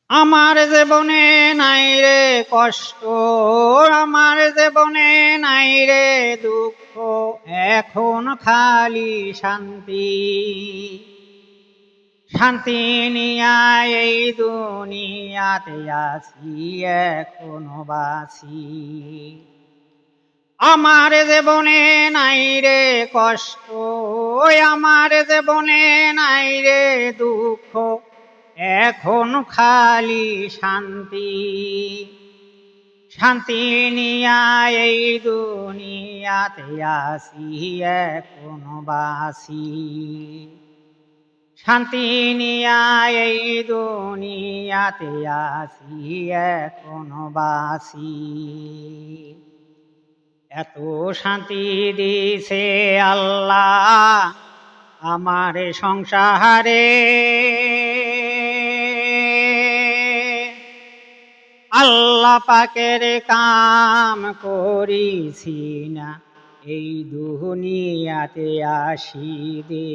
আমার জীবনে নাই রে কষ্ট, আমার জীবনে নাই রে দুঃখ, এখন খালি শান্তি। শান্তি নিয়া এই দুনিয়াতে আছি, এখনো বাঁচি। আমার জীবনে নাই রে কষ্ট, আমার জীবনে নাই রে দুঃখ, এখন খালি শান্তি। শান্তি নিয়া এই দুনিয়াতে আসি, এখনো বাসি। শান্তি নিয়া এই দুনিয়াতে আসি, এখনো বাসি। এত শান্তি দিছে আল্লাহ আমার সংসারে, আল্লাহ পাকের কাম করিছি না এই দুনিয়াতে আসি দে।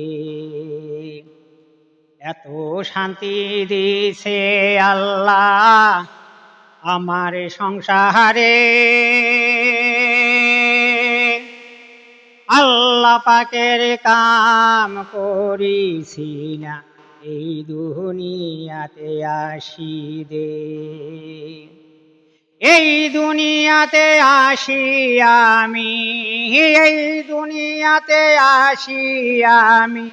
এত শান্তি দিছে আল্লাহ আমার সংসারে, আল্লাহ পাকের কাম করিছি না এই দুনিয়াতে আসি দে। এই দুনিয়াতে আসি আমি, এই দুনিয়াতে আসি আমি,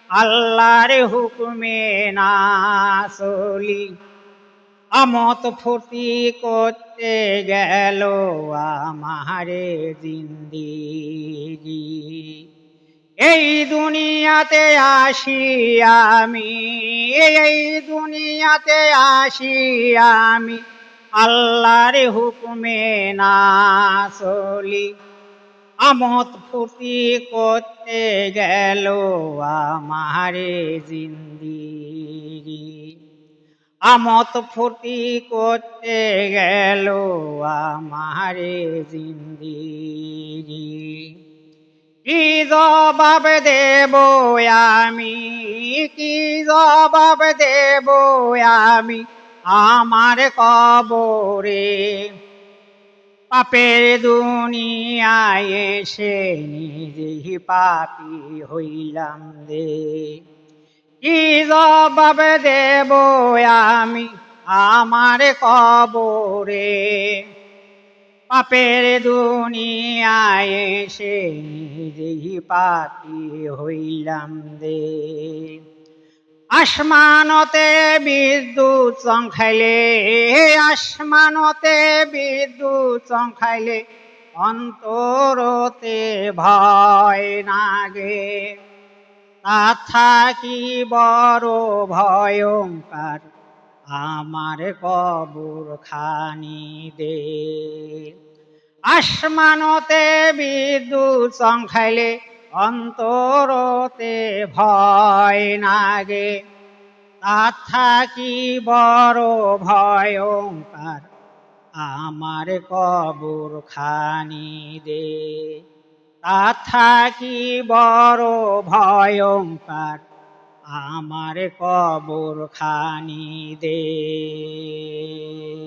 আল্লাহর হুকুমে না চলি। আমত ফুর্তি করতে গেল আমারে জিন্দেগি। এই দুনিয়াতে আসি আমি, এই দুনিয়াতে আসি আমি, আল্লাহর হুকুমে না চলি। আমত ফুর্তি করতে গেল আমারে জিন্দেগি। আমত ফুর্তি করতে গেল আমারে জিন্দেগি। কি জবাব দেব আমি, কি জবাব দেব আমি আমার কবরে। পাপের দুনিয়ায় এসে নিজেই পাপী হইলাম রে। কি জবাব দেব আমি আমার কবরে। পাপের দুনিয়ায় এসে নিজেই পাপী হইলাম রে। আসমানতে বিদ্যুৎ চমকাইলে, আসমানতে বিদ্যুৎ চমকাইলে অন্তরতে ভয় নাগে। তা থাকি বড় ভয়ঙ্কর আমার কবর খানি দে। আসমানতে বিদ্যুৎ চমকাইলে অন্তরতে ভয় নাগে। তা থাকি বড় ভয়ঙ্কর আমার কবর খানি দে। তা থাকি বড় ভয়ঙ্কর আমার কবর খানি দে।